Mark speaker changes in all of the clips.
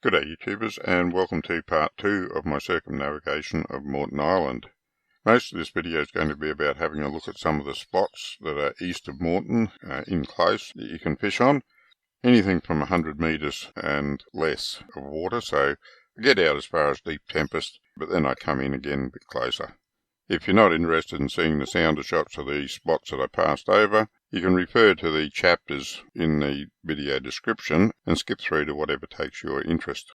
Speaker 1: G'day YouTubers, and welcome to part 2 of my circumnavigation of Moreton Island. Most of this video is going to be about having a look at some of the spots that are east of Moreton, in close, that you can fish on. Anything from 100 metres and less of water, so I get out as far as deep Tempest, but then I come in again a bit closer. If you're not interested in seeing the sounder shots of the spots that I passed over, you can refer to the chapters in the video description and skip through to whatever takes your interest.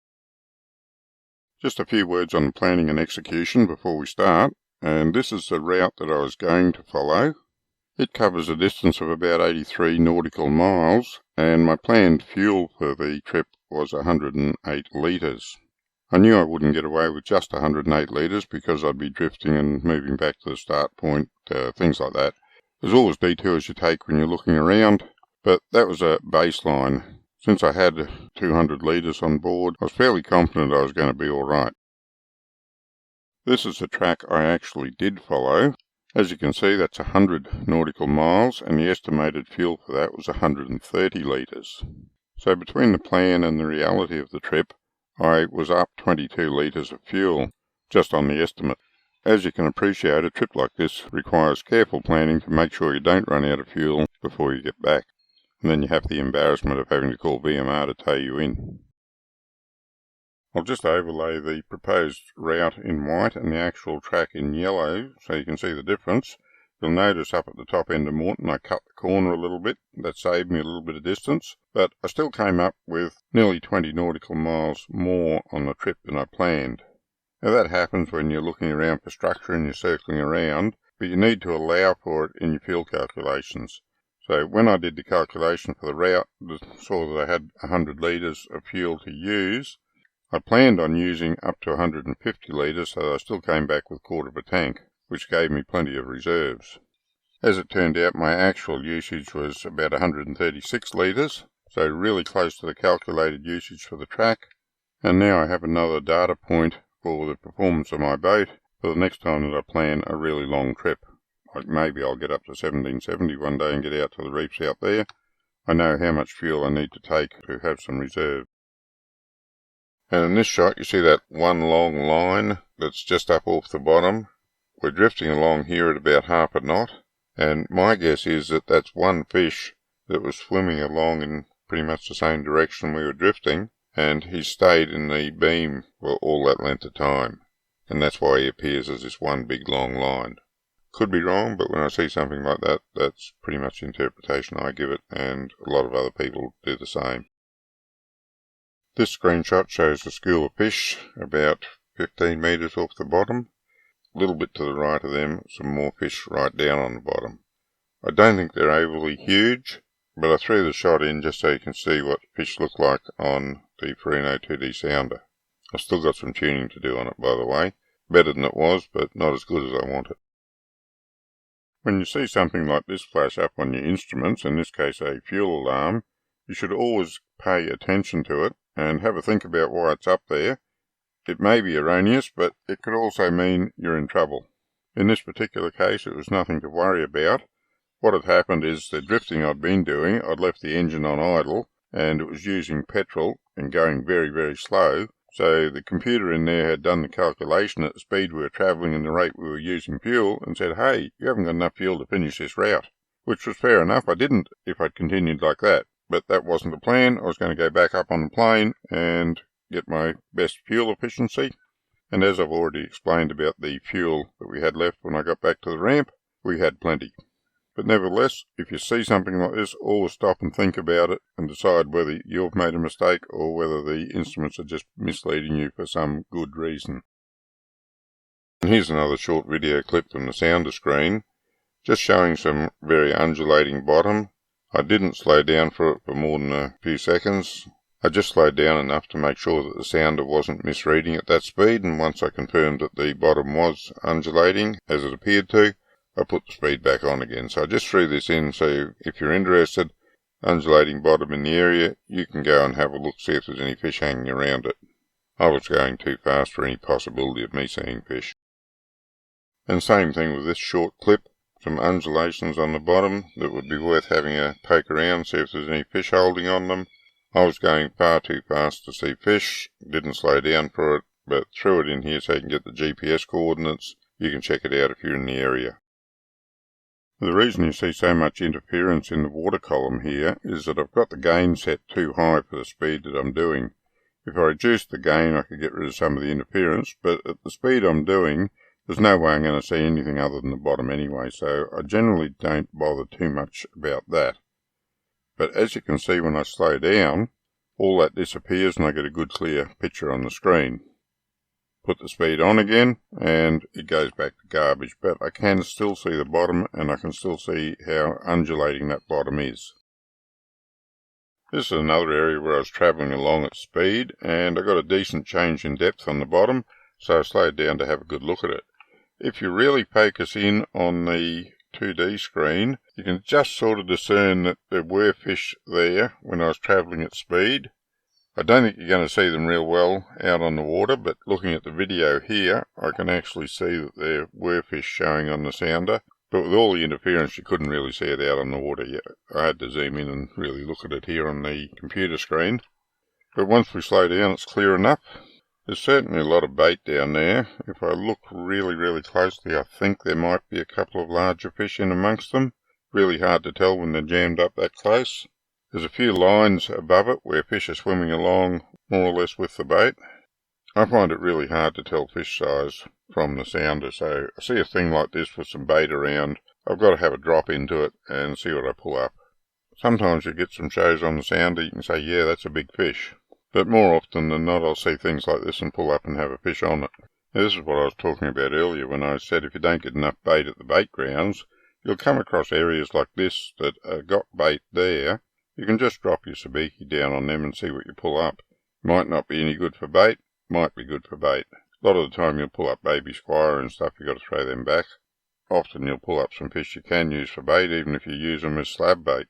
Speaker 1: Just a few words on planning and execution before we start, and this is the route that I was going to follow. It covers a distance of about 83 nautical miles, and my planned fuel for the trip was 108 litres. I knew I wouldn't get away with just 108 litres because I'd be drifting and moving back to the start point, things like that. There's always detours you take when you're looking around, but that was a baseline. Since I had 200 litres on board, I was fairly confident I was going to be alright. This is the track I actually did follow. As you can see, that's 100 nautical miles, and the estimated fuel for that was 130 litres. So between the plan and the reality of the trip, I was up 22 litres of fuel, just on the estimate. As you can appreciate, a trip like this requires careful planning to make sure you don't run out of fuel before you get back. And then you have the embarrassment of having to call VMR to tow you in. I'll just overlay the proposed route in white and the actual track in yellow so you can see the difference. You'll notice up at the top end of Moreton I cut the corner a little bit. That saved me a little bit of distance, but I still came up with nearly 20 nautical miles more on the trip than I planned. Now that happens when you're looking around for structure and you're circling around, but you need to allow for it in your fuel calculations. So when I did the calculation for the route, I saw that I had 100 litres of fuel to use. I planned on using up to 150 litres, so I still came back with a quarter of a tank, which gave me plenty of reserves. As it turned out, my actual usage was about 136 litres, so really close to the calculated usage for the track. And now I have another data point for the performance of my boat for the next time that I plan a really long trip. Like maybe I'll get up to 1770 one day and get out to the reefs out there. I know how much fuel I need to take to have some reserve. And in this shot you see that one long line that's just up off the bottom. We're drifting along here at about half a knot, and my guess is that that's one fish that was swimming along in pretty much the same direction we were drifting, and he stayed in the beam for all that length of time, and that's why he appears as this one big long line. Could be wrong, but when I see something like that, that's pretty much the interpretation I give it, and a lot of other people do the same. This screenshot shows a school of fish about 15 metres off the bottom. A little bit to the right of them, some more fish right down on the bottom. I don't think they're overly huge, but I threw the shot in just so you can see what fish look like on the Perino 2D sounder. I've still got some tuning to do on it, by the way. Better than it was, but not as good as I wanted. When you see something like this flash up on your instruments, in this case a fuel alarm, you should always pay attention to it and have a think about why it's up there. It may be erroneous, but it could also mean you're in trouble. In this particular case, it was nothing to worry about. What had happened is the drifting I'd been doing, I'd left the engine on idle, and it was using petrol and going very, very slow. So the computer in there had done the calculation at the speed we were travelling and the rate we were using fuel, and said, hey, you haven't got enough fuel to finish this route. Which was fair enough. I didn't if I'd continued like that. But that wasn't the plan. I was going to go back up on the plane and get my best fuel efficiency, and as I've already explained about the fuel that we had left when I got back to the ramp, we had plenty. But nevertheless, if you see something like this, always stop and think about it and decide whether you've made a mistake or whether the instruments are just misleading you for some good reason. And here's another short video clip from the sounder screen, just showing some very undulating bottom. I didn't slow down for it for more than a few seconds. I just slowed down enough to make sure that the sounder wasn't misreading at that speed, and once I confirmed that the bottom was undulating, as it appeared to, I put the speed back on again. So I just threw this in, so if you're interested, undulating bottom in the area, you can go and have a look, see if there's any fish hanging around it. I was going too fast for any possibility of me seeing fish. And same thing with this short clip, some undulations on the bottom that would be worth having a poke around, see if there's any fish holding on them. I was going far too fast to see fish, didn't slow down for it, but threw it in here so you can get the GPS coordinates. You can check it out if you're in the area. The reason you see so much interference in the water column here is that I've got the gain set too high for the speed that I'm doing. If I reduced the gain, I could get rid of some of the interference, but at the speed I'm doing, there's no way I'm going to see anything other than the bottom anyway, so I generally don't bother too much about that. But as you can see when I slow down, all that disappears and I get a good clear picture on the screen. Put the speed on again and it goes back to garbage, but I can still see the bottom and I can still see how undulating that bottom is. This is another area where I was travelling along at speed and I got a decent change in depth on the bottom, so I slowed down to have a good look at it. If you really focus in on the 2D screen, you can just sort of discern that there were fish there when I was travelling at speed. I don't think you're going to see them real well out on the water, but looking at the video here, I can actually see that there were fish showing on the sounder. But with all the interference, you couldn't really see it out on the water yet. I had to zoom in and really look at it here on the computer screen. But once we slow down, it's clear enough. There's certainly a lot of bait down there. If I look really closely, I think there might be a couple of larger fish in amongst them. Really hard to tell when they're jammed up that close. There's a few lines above it where fish are swimming along more or less with the bait. I find it really hard to tell fish size from the sounder, so I see a thing like this with some bait around, I've got to have a drop into it and see what I pull up. Sometimes you get some shows on the sounder, you can say, yeah, that's a big fish. But more often than not, I'll see things like this and pull up and have a fish on it. Now, this is what I was talking about earlier when I said if you don't get enough bait at the bait grounds, you'll come across areas like this that got bait there. You can just drop your sabiki down on them and see what you pull up. Might not be any good for bait, might be good for bait. A lot of the time you'll pull up baby squire and stuff, you've got to throw them back. Often you'll pull up some fish you can use for bait, even if you use them as slab bait.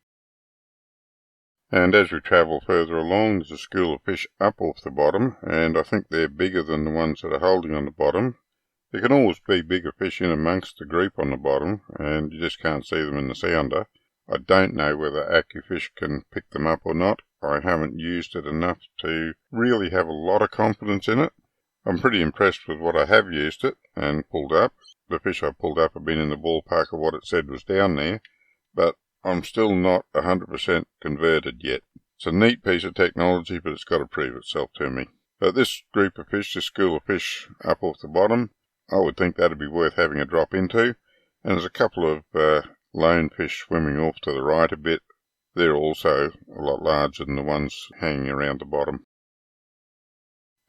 Speaker 1: And as we travel further along, there's a school of fish up off the bottom, and I think they're bigger than the ones that are holding on the bottom. There can always be bigger fish in amongst the group on the bottom, and you just can't see them in the sounder. I don't know whether AccuFish can pick them up or not. I haven't used it enough to really have a lot of confidence in it. I'm pretty impressed with what I have used it and pulled up. The fish I pulled up have been in the ballpark of what it said was down there, but I'm still not 100% converted yet. It's a neat piece of technology, but it's got to prove itself to me. But this group of fish, this school of fish up off the bottom, I would think that'd be worth having a drop into. And there's a couple of lone fish swimming off to the right a bit. They're also a lot larger than the ones hanging around the bottom.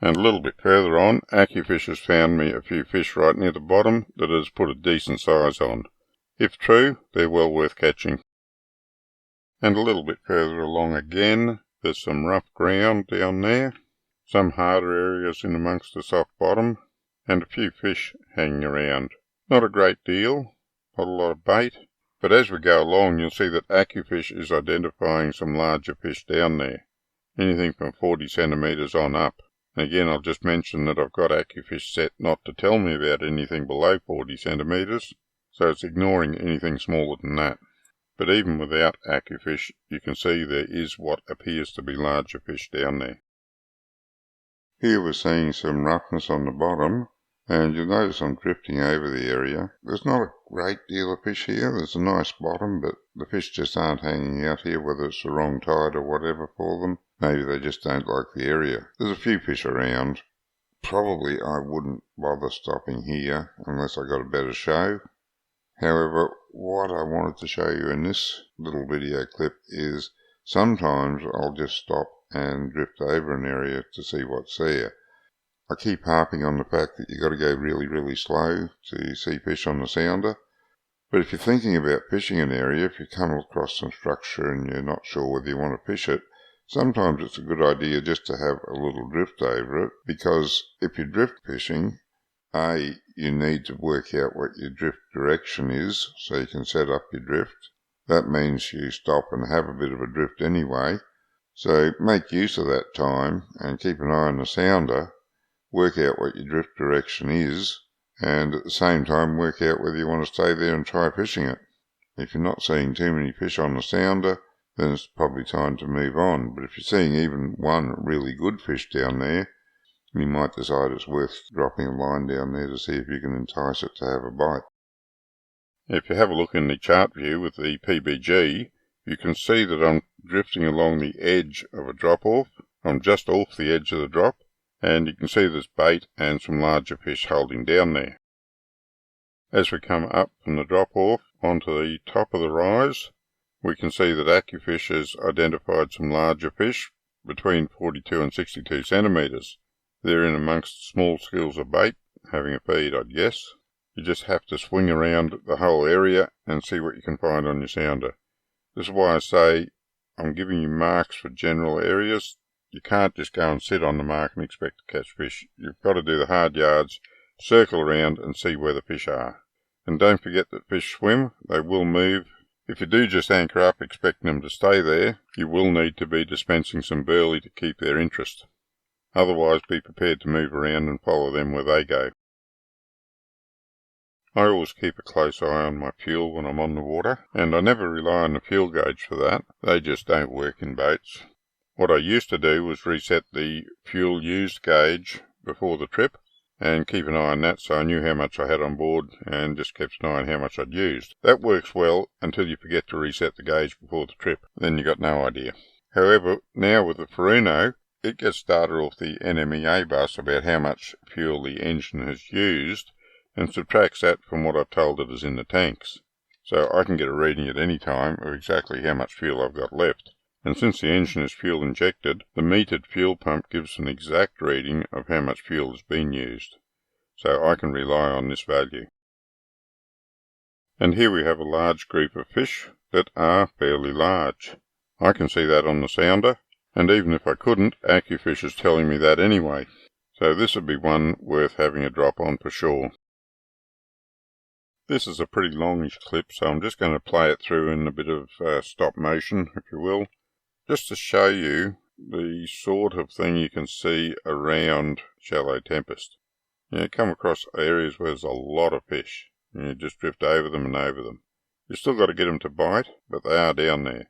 Speaker 1: And a little bit further on, AccuFish has found me a few fish right near the bottom that has put a decent size on. If true, they're well worth catching. And a little bit further along again, there's some rough ground down there, some harder areas in amongst the soft bottom, and a few fish hanging around. Not a great deal, not a lot of bait, but as we go along you'll see that AccuFish is identifying some larger fish down there, anything from 40 centimetres on up. And again, I'll just mention that I've got AccuFish set not to tell me about anything below 40 centimetres, so it's ignoring anything smaller than that. But even without AccuFish, you can see there is what appears to be larger fish down there. Here we're seeing some roughness on the bottom, and you'll notice I'm drifting over the area. There's not a great deal of fish here. There's a nice bottom, but the fish just aren't hanging out here, whether it's the wrong tide or whatever for them. Maybe they just don't like the area. There's a few fish around. Probably I wouldn't bother stopping here unless I got a better show. However, what I wanted to show you in this little video clip is sometimes I'll just stop and drift over an area to see what's there. I keep harping on the fact that you've got to go really slow to see fish on the sounder. But if you're thinking about fishing an area, if you come across some structure and you're not sure whether you want to fish it, sometimes it's a good idea just to have a little drift over it, because if you're drift fishing, you need to work out what your drift direction is so you can set up your drift. That means you stop and have a bit of a drift anyway. So make use of that time and keep an eye on the sounder, work out what your drift direction is, and at the same time work out whether you want to stay there and try fishing it. If you're not seeing too many fish on the sounder, then it's probably time to move on. But if you're seeing even one really good fish down there, you might decide it's worth dropping a line down there to see if you can entice it to have a bite. If you have a look in the chart view with the PBG, you can see that I'm drifting along the edge of a drop-off. I'm just off the edge of the drop, and you can see there's bait and some larger fish holding down there. As we come up from the drop-off onto the top of the rise, we can see that AccuFish has identified some larger fish between 42 and 62 centimetres. They're in amongst small schools of bait, having a feed, I'd guess. You just have to swing around the whole area and see what you can find on your sounder. This is why I say I'm giving you marks for general areas. You can't just go and sit on the mark and expect to catch fish. You've got to do the hard yards, circle around and see where the fish are. And don't forget that fish swim, they will move. If you do just anchor up expecting them to stay there, you will need to be dispensing some burley to keep their interest. Otherwise, be prepared to move around and follow them where they go. I always keep a close eye on my fuel when I'm on the water, and I never rely on the fuel gauge for that. They just don't work in boats. What I used to do was reset the fuel used gauge before the trip, and keep an eye on that so I knew how much I had on board and just kept an eye on how much I'd used. That works well until you forget to reset the gauge before the trip. Then you got no idea. However, now with the Furuno, it gets started off the NMEA bus about how much fuel the engine has used, and subtracts that from what I've told it is in the tanks. So I can get a reading at any time of exactly how much fuel I've got left. And since the engine is fuel injected, the metered fuel pump gives an exact reading of how much fuel has been used. So I can rely on this value. And here we have a large group of fish that are fairly large. I can see that on the sounder, and even if I couldn't, AccuFish is telling me that anyway. So this would be one worth having a drop on for sure. This is a pretty longish clip, so I'm just going to play it through in a bit of stop motion, if you will, just to show you the sort of thing you can see around shallow Tempest. You come across areas where there's a lot of fish, and you just drift over them and over them. You've still got to get them to bite, but they are down there.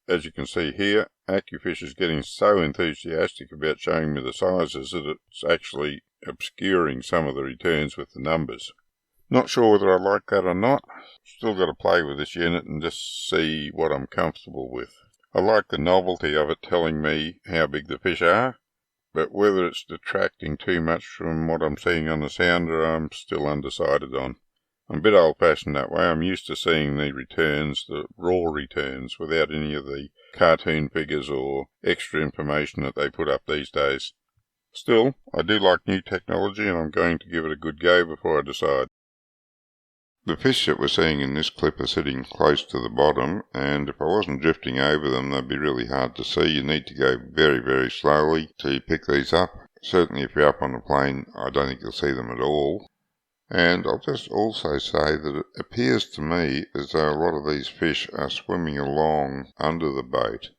Speaker 1: As you can see here, AccuFish is getting so enthusiastic about showing me the sizes that it's actually obscuring some of the returns with the numbers. Not sure whether I like that or not. Still got to play with this unit and just see what I'm comfortable with. I like the novelty of it telling me how big the fish are, but whether it's detracting too much from what I'm seeing on the sounder, I'm still undecided on. I'm a bit old-fashioned that way. I'm used to seeing the returns, the raw returns, without any of the cartoon figures or extra information that they put up these days. Still, I do like new technology and I'm going to give it a good go before I decide. The fish that we're seeing in this clip are sitting close to the bottom, and if I wasn't drifting over them, they'd be really hard to see. You need to go very, very slowly to pick these up. Certainly if you're up on the plane, I don't think you'll see them at all. And I'll just also say that it appears to me as though a lot of these fish are swimming along under the boat.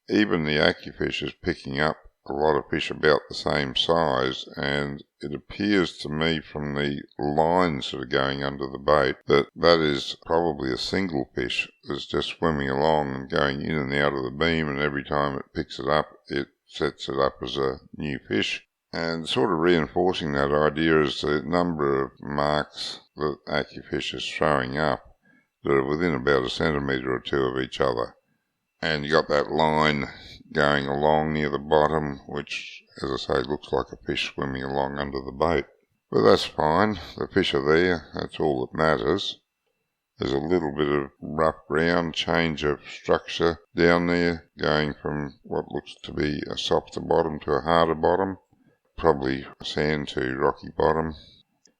Speaker 1: Even the AccuFish is picking up a lot of fish about the same size, and it appears to me from the lines that are going under the boat that that is probably a single fish that's just swimming along and going in and out of the beam, and every time it picks it up, it sets it up as a new fish. And sort of reinforcing that idea is the number of marks that AccuFish is throwing up that are within about a centimetre or two of each other. And you got that line going along near the bottom, which, as I say, looks like a fish swimming along under the boat. But that's fine. The fish are there. That's all that matters. There's a little bit of rough ground, change of structure down there, going from what looks to be a softer bottom to a harder bottom. Probably sand to rocky bottom,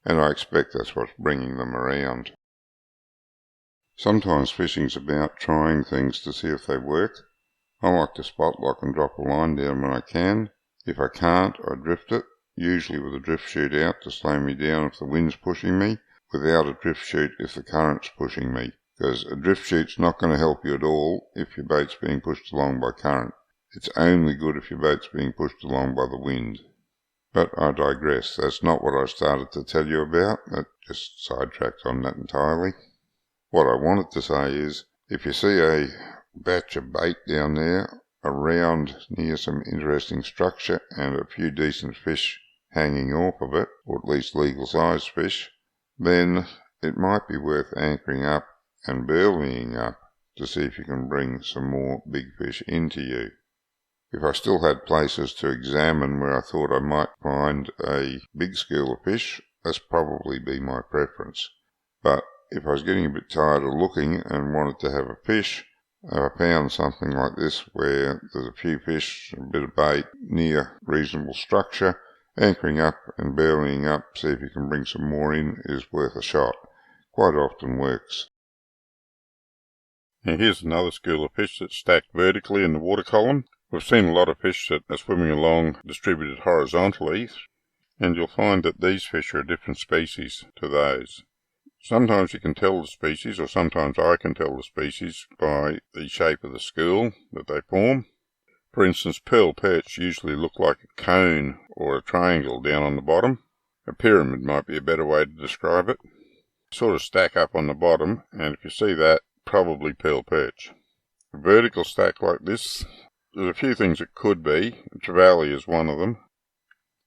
Speaker 1: and I expect that's what's bringing them around. Sometimes fishing's about trying things to see if they work. I like to spot lock and drop a line down when I can. If I can't, I drift it, usually with a drift chute out to slow me down if the wind's pushing me, without a drift chute if the current's pushing me, because a drift chute's not going to help you at all if your boat's being pushed along by current. It's only good if your boat's being pushed along by the wind. But I digress. That's not what I started to tell you about. That just sidetracked on that entirely. What I wanted to say is, if you see a batch of bait down there around near some interesting structure and a few decent fish hanging off of it, or at least legal sized fish, then it might be worth anchoring up and burleying up to see if you can bring some more big fish into you. If I still had places to examine where I thought I might find a big school of fish, that's probably be my preference. But if I was getting a bit tired of looking and wanted to have a fish, I found something like this where there's a few fish, a bit of bait near reasonable structure, anchoring up and burleying up, see if you can bring some more in, is worth a shot. Quite often works. Now here's another school of fish that's stacked vertically in the water column. We've seen a lot of fish that are swimming along distributed horizontally, and you'll find that these fish are a different species to those. Sometimes you can tell the species, or sometimes I can tell the species, by the shape of the school that they form. For instance, pearl perch usually look like a cone or a triangle down on the bottom. A pyramid might be a better way to describe it. Sort of stack up on the bottom, and if you see that, probably pearl perch. A vertical stack like this, there's a few things it could be. Trevally is one of them.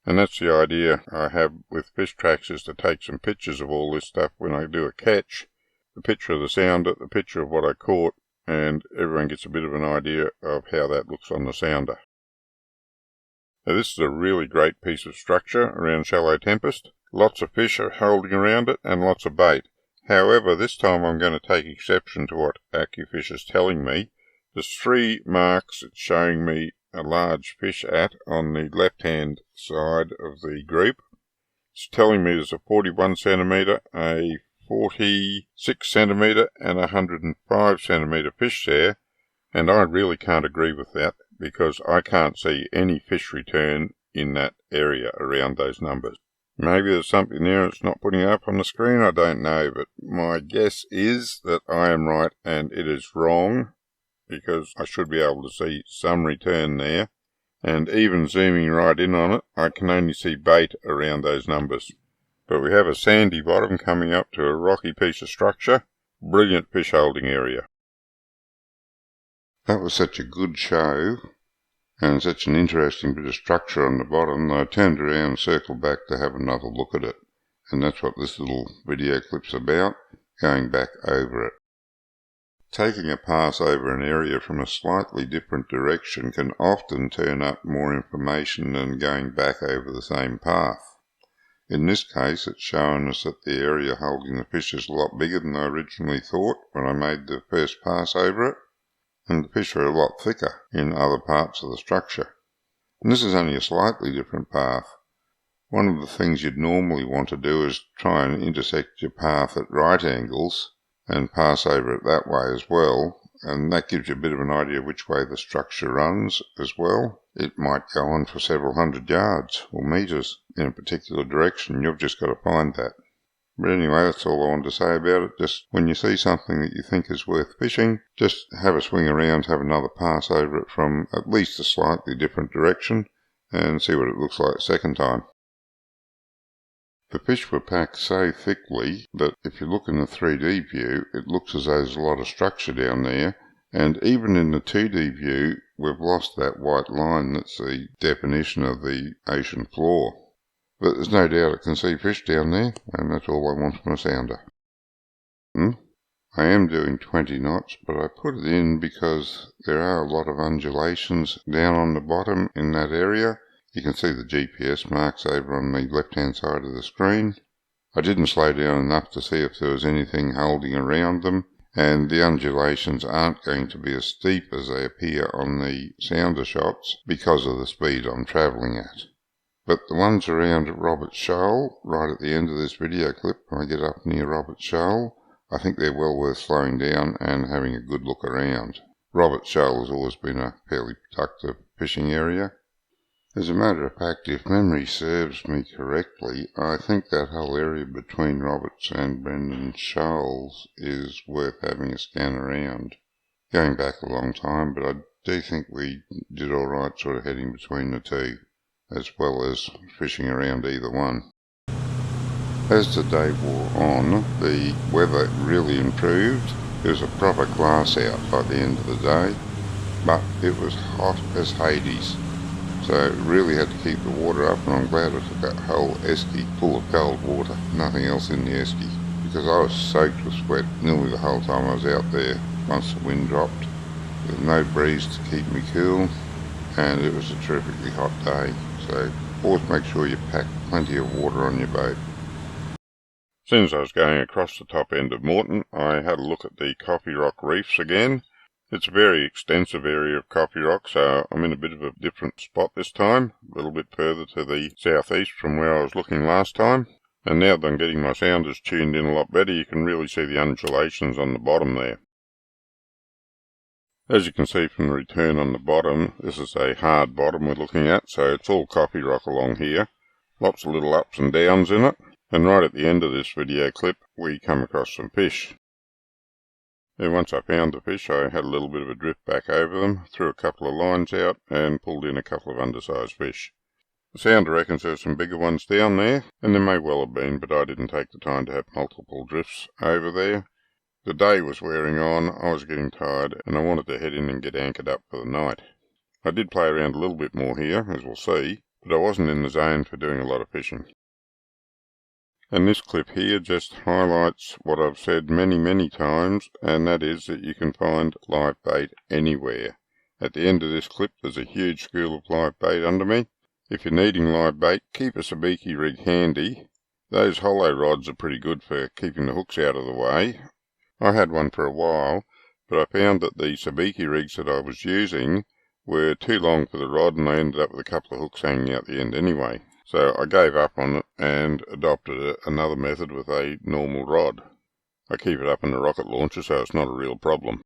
Speaker 1: And that's the idea I have with fish tracks, is to take some pictures of all this stuff when I do a catch. The picture of the sounder, the picture of what I caught, and everyone gets a bit of an idea of how that looks on the sounder. Now this is a really great piece of structure around shallow Tempest. Lots of fish are holding around it and lots of bait. However, this time I'm going to take exception to what AccuFish is telling me. There's 3 marks it's showing me a large fish at on the left-hand side of the group. It's telling me there's a 41 centimetre, a 46 centimetre and a 105 centimetre fish there, and I really can't agree with that because I can't see any fish return in that area around those numbers. Maybe there's something there it's not putting up on the screen, I don't know, but my guess is that I am right and it is wrong, because I should be able to see some return there, and even zooming right in on it, I can only see bait around those numbers. But we have a sandy bottom coming up to a rocky piece of structure. Brilliant fish holding area. That was such a good show, and such an interesting bit of structure on the bottom, that I turned around and circled back to have another look at it. And that's what this little video clip's about, going back over it. Taking a pass over an area from a slightly different direction can often turn up more information than going back over the same path. In this case, it's shown us that the area holding the fish is a lot bigger than I originally thought when I made the first pass over it, and the fish are a lot thicker in other parts of the structure. And this is only a slightly different path. One of the things you'd normally want to do is try and intersect your path at right angles and pass over it that way as well, and that gives you a bit of an idea which way the structure runs as well. It might go on for several hundred yards or metres in a particular direction. You've just got to find that. But anyway, that's all I wanted to say about it. Just when you see something that you think is worth fishing, just have a swing around, have another pass over it from at least a slightly different direction, and see what it looks like a second time. The fish were packed so thickly that if you look in the 3D view, it looks as though there's a lot of structure down there, and even in the 2D view, we've lost that white line that's the definition of the ocean floor. But there's no doubt it can see fish down there, and that's all I want from a sounder. I am doing 20 knots, but I put it in because there are a lot of undulations down on the bottom in that area. You can see the GPS marks over on the left-hand side of the screen. I didn't slow down enough to see if there was anything holding around them, and the undulations aren't going to be as steep as they appear on the sounder shots because of the speed I'm travelling at. But the ones around Robert's Shoal, right at the end of this video clip, when I get up near Robert's Shoal, I think they're well worth slowing down and having a good look around. Robert's Shoal has always been a fairly productive fishing area. As a matter of fact, if memory serves me correctly, I think that whole area between Roberts and Brendan Shoals is worth having a scan around. Going back a long time, but I do think we did alright sort of heading between the two, as well as fishing around either one. As the day wore on, the weather really improved, It was a proper glass out by the end of the day, but it was hot as Hades, so really had to keep the water up, and I'm glad I took that whole esky full of cold water, nothing else in the esky, because I was soaked with sweat nearly the whole time I was out there once the wind dropped. There was no breeze to keep me cool, and it was a terrifically hot day, so always make sure you pack plenty of water on your boat. As soon as I was going across the top end of Moreton, I had a look at the Coffee Rock reefs again. It's a very extensive area of Coffee Rock, so I'm in a bit of a different spot this time, a little bit further to the southeast from where I was looking last time. And now that I'm getting my sounders tuned in a lot better, you can really see the undulations on the bottom there. As you can see from the return on the bottom, this is a hard bottom we're looking at, so it's all Coffee Rock along here. Lots of little ups and downs in it. And right at the end of this video clip, we come across some fish. And once I found the fish, I had a little bit of a drift back over them, threw a couple of lines out, and pulled in a couple of undersized fish. The sounder reckons there's some bigger ones down there, and there may well have been, but I didn't take the time to have multiple drifts over there. The day was wearing on, I was getting tired, and I wanted to head in and get anchored up for the night. I did play around a little bit more here, as we'll see, but I wasn't in the zone for doing a lot of fishing. And this clip here just highlights what I've said many times, and that is that you can find live bait anywhere. At the end of this clip there's a huge school of live bait under me. If you're needing live bait, keep a sabiki rig handy. Those hollow rods are pretty good for keeping the hooks out of the way. I had one for a while, but I found that the sabiki rigs that I was using were too long for the rod, and I ended up with a couple of hooks hanging out the end anyway. So I gave up on it and adopted another method with a normal rod. I keep it up in the rocket launcher, so it's not a real problem.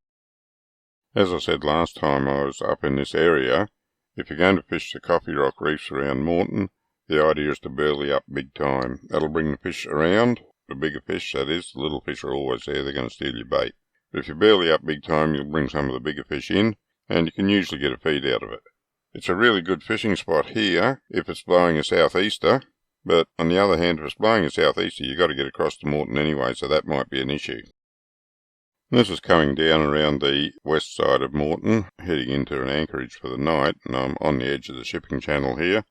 Speaker 1: As I said last time I was up in this area, if you're going to fish the Coffee Rock reefs around Moreton, the idea is to burley up big time. That'll bring the fish around, the bigger fish that is. The little fish are always there, they're going to steal your bait. But if you burley up big time, you'll bring some of the bigger fish in, and you can usually get a feed out of it. It's a really good fishing spot here if it's blowing a southeaster, but on the other hand, if it's blowing a southeaster, you've got to get across to Moreton anyway, so that might be an issue. This is coming down around the west side of Moreton, heading into an Anchorage for the night, and I'm on the edge of the shipping channel here.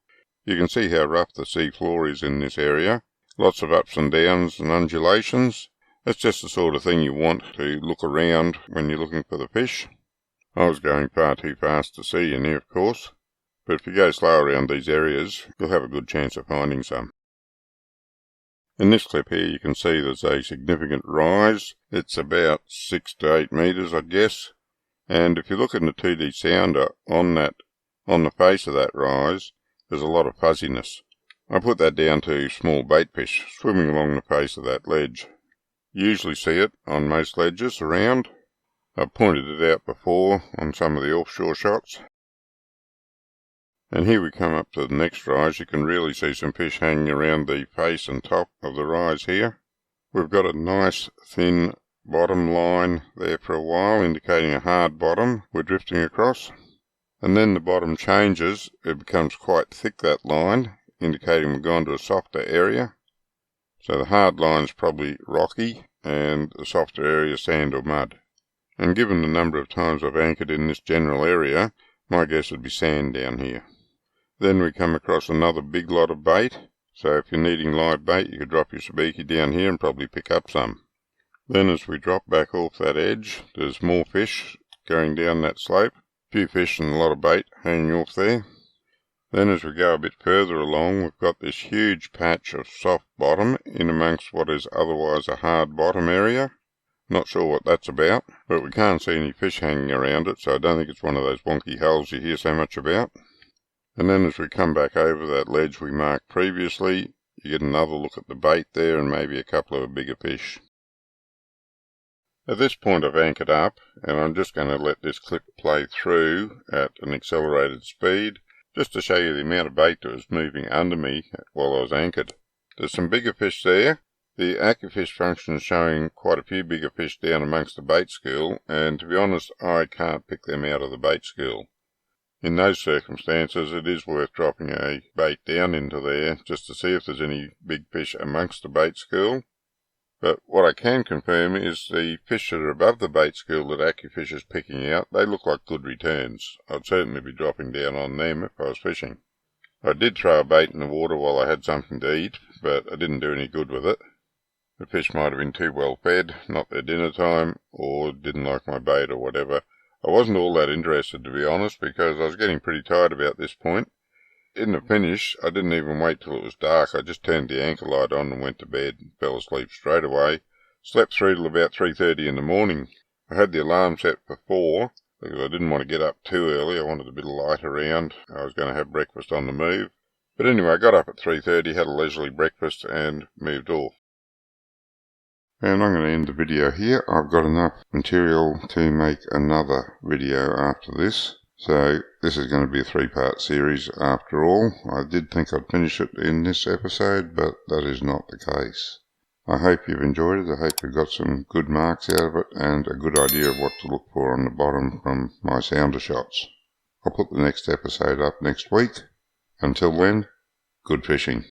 Speaker 1: You can see how rough the sea floor is in this area. Lots of ups and downs and undulations. That's just the sort of thing you want to look around when you're looking for the fish. I was going far too fast to see any, of course, but if you go slow around these areas, you'll have a good chance of finding some. In this clip here you can see there's a significant rise. It's about 6 to 8 metres, I guess, and if you look in the 2D sounder on the face of that rise, there's a lot of fuzziness. I put that down to small bait fish swimming along the face of that ledge. You usually see it on most ledges around. I've pointed it out before on some of the offshore shots. And here we come up to the next rise. You can really see some fish hanging around the face and top of the rise here. We've got a nice thin bottom line there for a while, indicating a hard bottom we're drifting across. And then the bottom changes. It becomes quite thick, that line, indicating we've gone to a softer area. So the hard line's probably rocky, and the softer area sand or mud. And given the number of times I've anchored in this general area, my guess would be sand down here. Then we come across another big lot of bait, so if you're needing live bait you could drop your sabiki down here and probably pick up some. Then as we drop back off that edge, there's more fish going down that slope, a few fish and a lot of bait hanging off there. Then as we go a bit further along, we've got this huge patch of soft bottom in amongst what is otherwise a hard bottom area. Not sure what that's about, but we can't see any fish hanging around it, so I don't think it's one of those wonky holes you hear so much about. And then as we come back over that ledge we marked previously, you get another look at the bait there and maybe a couple of bigger fish. At this point I've anchored up, and I'm just going to let this clip play through at an accelerated speed, just to show you the amount of bait that was moving under me while I was anchored. There's some bigger fish there. The AccuFish function is showing quite a few bigger fish down amongst the bait school, and to be honest, I can't pick them out of the bait school. In those circumstances, it is worth dropping a bait down into there just to see if there's any big fish amongst the bait school. But what I can confirm is the fish that are above the bait school that AccuFish is picking out, they look like good returns. I'd certainly be dropping down on them if I was fishing. I did throw a bait in the water while I had something to eat, but I didn't do any good with it. The fish might have been too well fed, not their dinner time, or didn't like my bait or whatever. I wasn't all that interested, to be honest, because I was getting pretty tired about this point. In the finish, I didn't even wait till it was dark. I just turned the anchor light on and went to bed, fell asleep straight away. Slept through till about 3:30 in the morning. I had the alarm set for 4, because I didn't want to get up too early. I wanted a bit of light around. I was going to have breakfast on the move. But anyway, I got up at 3:30, had a leisurely breakfast, and moved off. And I'm going to end the video here. I've got enough material to make another video after this. So this is going to be a 3-part series after all. I did think I'd finish it in this episode, but that is not the case. I hope you've enjoyed it. I hope you've got some good marks out of it and a good idea of what to look for on the bottom from my sounder shots. I'll put the next episode up next week. Until then, good fishing.